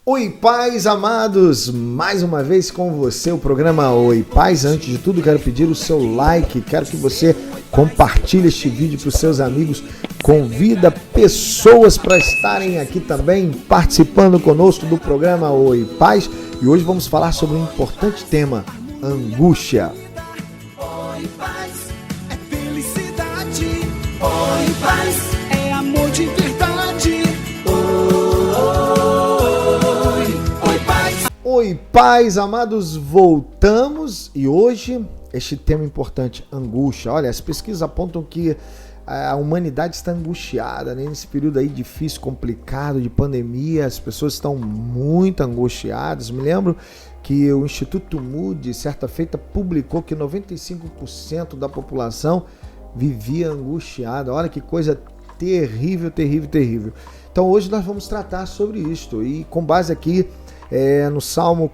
Oi, pais amados! Mais uma vez com você o programa Oi, Pais. Antes de tudo, quero pedir o seu like, quero que você compartilhe este vídeo para os seus amigos, convida pessoas para estarem aqui também participando conosco do programa Oi, Pais. E hoje vamos falar sobre um importante tema, angústia. Oi, paz, é felicidade. Oi, paz, é amor de verdade. Oi, paz. Oi, pais amados, voltamos e hoje este tema importante, angústia. Olha, as pesquisas apontam que a humanidade está angustiada, né? Nesse período aí difícil, complicado de pandemia, as pessoas estão muito angustiadas. Me lembro que o Instituto Moody, certa feita, publicou que 95% da população vivia angustiada. Olha que coisa terrível, terrível, terrível. Então hoje nós vamos tratar sobre isto e com base aqui no Salmos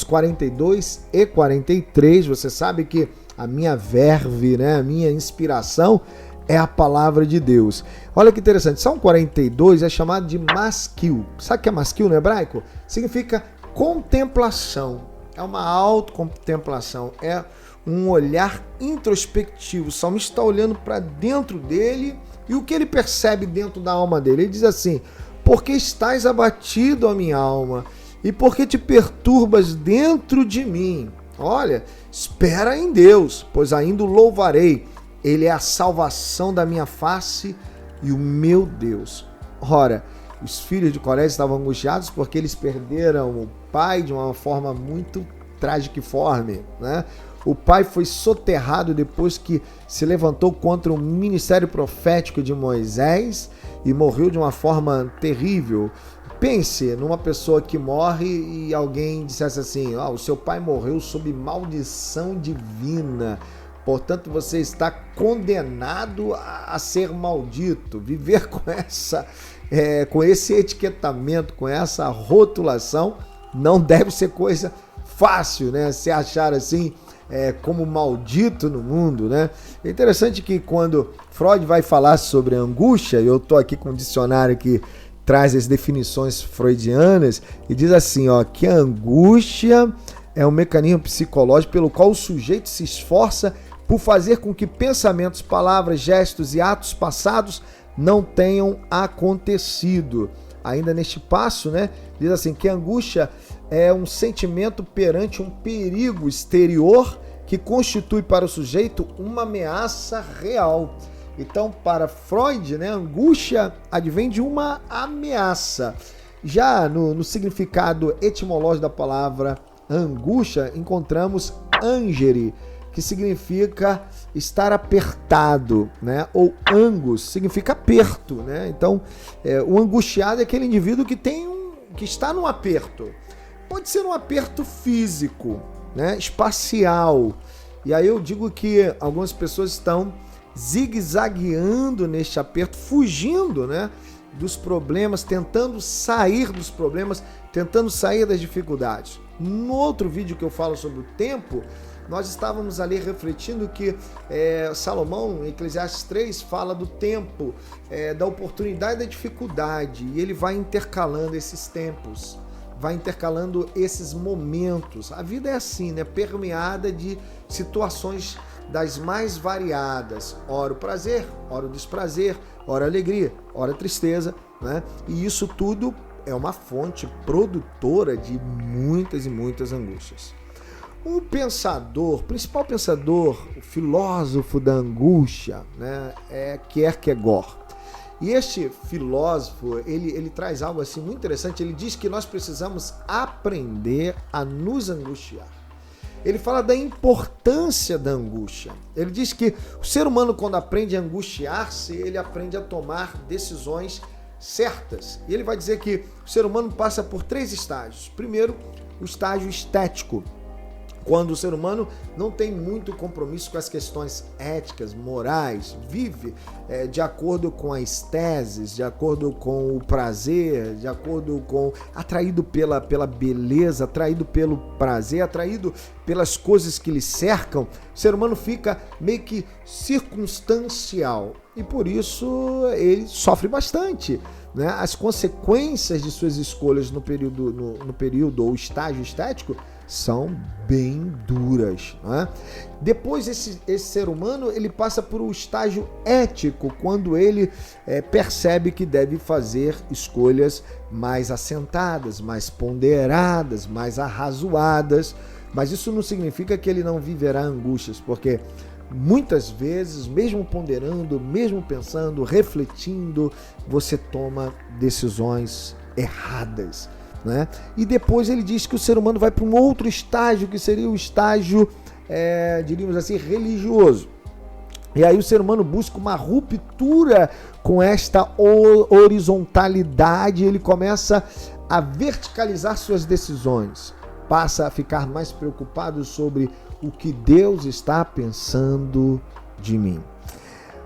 42 e 43, você sabe que a minha verve, né, a minha inspiração é a palavra de Deus. Olha que interessante, Salmo 42 é chamado de masquil. Sabe o que é masquil no hebraico? Significa contemplação, é uma autocontemplação, é um olhar introspectivo. O salmista está olhando para dentro dele e o que ele percebe dentro da alma dele? Ele diz assim: porque estás abatido, ó minha alma, e porque te perturbas dentro de mim? Olha, espera em Deus, pois ainda o louvarei. Ele é a salvação da minha face e o meu Deus. Ora, os filhos de Coré estavam angustiados porque eles perderam o pai de uma forma muito tragiforme, né? O pai foi soterrado depois que se levantou contra o ministério profético de Moisés e morreu de uma forma terrível. Pense numa pessoa que morre e alguém dissesse assim: o seu pai morreu sob maldição divina, portanto você está condenado a ser maldito. Viver com esse etiquetamento, com essa rotulação, não deve ser coisa fácil, né? Se achar assim como maldito no mundo, né? É interessante que quando Freud vai falar sobre angústia, eu estou aqui com um dicionário que traz as definições freudianas e diz assim, que a angústia é um mecanismo psicológico pelo qual o sujeito se esforça por fazer com que pensamentos, palavras, gestos e atos passados não tenham acontecido. Ainda neste passo, né, diz assim que a angústia é um sentimento perante um perigo exterior que constitui para o sujeito uma ameaça real. Então, para Freud, né, angústia advém de uma ameaça. Já no significado etimológico da palavra angústia, encontramos angere, que significa estar apertado, né? Ou angus, significa aperto, né? Então, o angustiado é aquele indivíduo que está num aperto. Pode ser um aperto físico, né? Espacial. E aí eu digo que algumas pessoas estão zigue-zagueando neste aperto, fugindo, né, dos problemas, tentando sair dos problemas, tentando sair das dificuldades. No outro vídeo que eu falo sobre o tempo, nós estávamos ali refletindo que Salomão, em Eclesiastes 3, fala do tempo, da oportunidade e da dificuldade, e ele vai intercalando esses tempos, vai intercalando esses momentos. A vida é assim, né? Permeada de situações das mais variadas. Ora o prazer, ora o desprazer, ora a alegria, ora a tristeza, né? E isso tudo é uma fonte produtora de muitas e muitas angústias. O pensador, principal pensador, o filósofo da angústia, né, é Kierkegaard. E este filósofo, ele traz algo assim muito interessante. Ele diz que nós precisamos aprender a nos angustiar. Ele fala da importância da angústia. Ele diz que o ser humano, quando aprende a angustiar-se, ele aprende a tomar decisões certas. E ele vai dizer que o ser humano passa por 3 estágios. Primeiro, o estágio estético, quando o ser humano não tem muito compromisso com as questões éticas, morais, vive de acordo com as teses, de acordo com o prazer, de acordo com... atraído pela beleza, atraído pelo prazer, atraído pelas coisas que lhe cercam, o ser humano fica meio que circunstancial. E por isso ele sofre bastante, né, as consequências de suas escolhas no período ou estágio estético são bem duras, né? Depois esse ser humano ele passa por um estágio ético, quando ele percebe que deve fazer escolhas mais assentadas, mais ponderadas, mais arrazoadas, mas isso não significa que ele não viverá angústias, porque muitas vezes, mesmo ponderando, mesmo pensando, refletindo, você toma decisões erradas, né? E depois ele diz que o ser humano vai para um outro estágio, que seria o estágio, diríamos assim, religioso. E aí o ser humano busca uma ruptura com esta horizontalidade, ele começa a verticalizar suas decisões, passa a ficar mais preocupado sobre o que Deus está pensando de mim.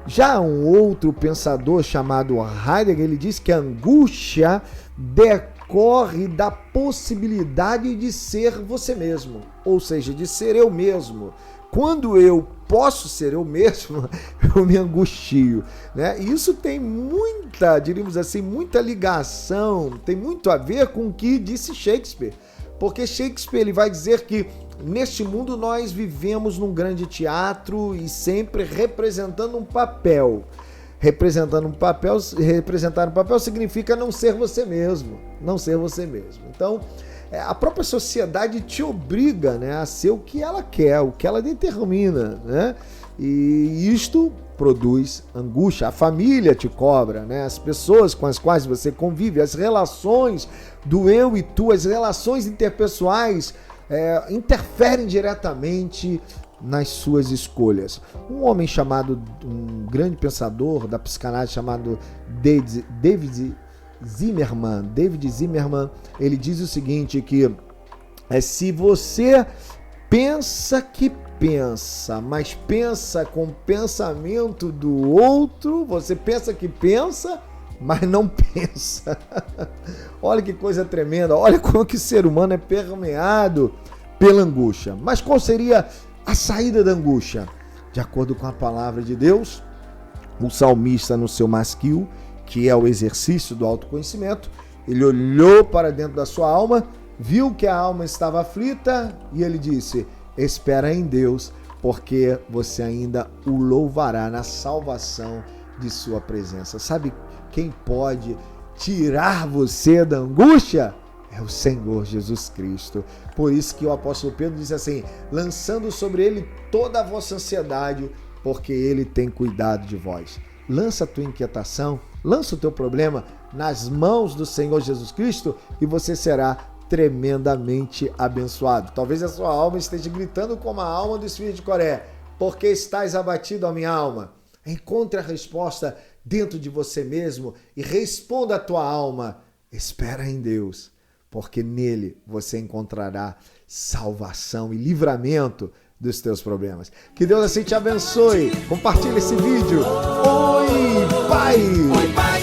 Já um outro pensador chamado Heidegger, ele diz que a angústia decorre da possibilidade de ser você mesmo, ou seja, de ser eu mesmo. Quando eu posso ser eu mesmo, eu me angustio, né? E isso tem muita, diríamos assim, muita ligação, tem muito a ver com o que disse Shakespeare. Porque Shakespeare ele vai dizer que neste mundo nós vivemos num grande teatro e sempre representando um papel. Representar um papel significa não ser você mesmo, não ser você mesmo. Então, a própria sociedade te obriga, né, a ser o que ela quer, o que ela determina, né? E isto produz angústia. A família te cobra, né? As pessoas com as quais você convive, as relações do eu e tu, as relações interpessoais interferem diretamente nas suas escolhas. Um homem chamado, um grande pensador da psicanálise chamado David Zimmerman, ele diz o seguinte, que se você pensa que pensa, mas pensa com o pensamento do outro, você pensa que pensa, mas não pensa. Olha que coisa tremenda, olha como que o ser humano é permeado pela angústia. Mas qual seria a saída da angústia? De acordo com a palavra de Deus, o salmista no seu masquil, que é o exercício do autoconhecimento, ele olhou para dentro da sua alma, viu que a alma estava aflita e ele disse: espera em Deus, porque você ainda o louvará na salvação de sua presença. Sabe quem pode tirar você da angústia? É o Senhor Jesus Cristo. Por isso que o apóstolo Pedro diz assim: lançando sobre ele toda a vossa ansiedade, porque ele tem cuidado de vós. Lança a tua inquietação, lança o teu problema nas mãos do Senhor Jesus Cristo e você será tremendamente abençoado. Talvez a sua alma esteja gritando como a alma dos filhos de Coré: por que estás abatido, ó minha alma? Encontre a resposta dentro de você mesmo e responda à tua alma: espera em Deus, porque nele você encontrará salvação e livramento dos teus problemas. Que Deus assim te abençoe. Compartilhe esse vídeo. Oi, Pai!